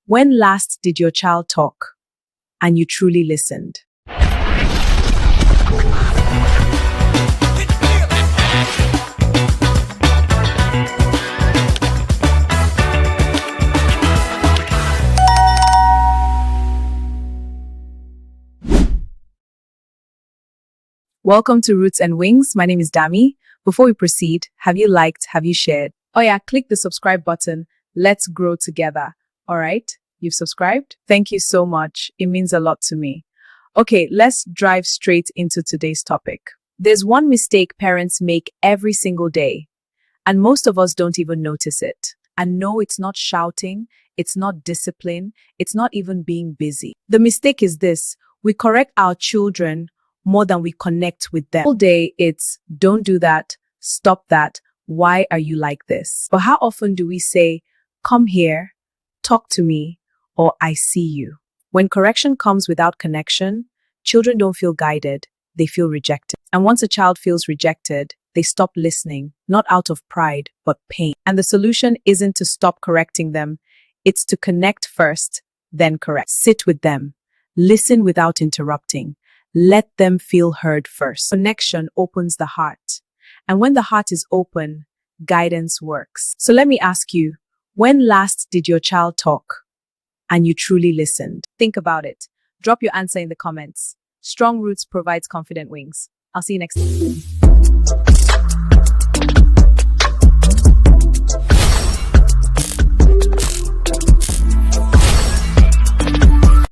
When last did your child talk and you truly listened? Welcome to Roots and Wings. My name is Dami. Before we proceed, have you liked? Have you shared? Oh yeah, click the subscribe button. Let's grow together. All right? You've subscribed? Thank you so much. It means a lot to me. Okay, let's drive straight into today's topic. There's one mistake parents make every single day, and most of us don't even notice it. And no, it's not shouting, it's not discipline, it's not even being busy. The mistake is this: we correct our children more than we connect with them. All day, it's don't do that, stop that, why are you like this? But how often do we say, come here, talk to me, or I see you? When correction comes without connection, children don't feel guided, they feel rejected. And once a child feels rejected, they stop listening, not out of pride, but pain. And the solution isn't to stop correcting them, it's to connect first, then correct. Sit with them, listen without interrupting. Let them feel heard first. Connection opens the heart. And when the heart is open, guidance works. So let me ask you, when last did your child talk and you truly listened? Think about it. Drop your answer in the comments. Strong roots provides confident wings. I'll see you next time.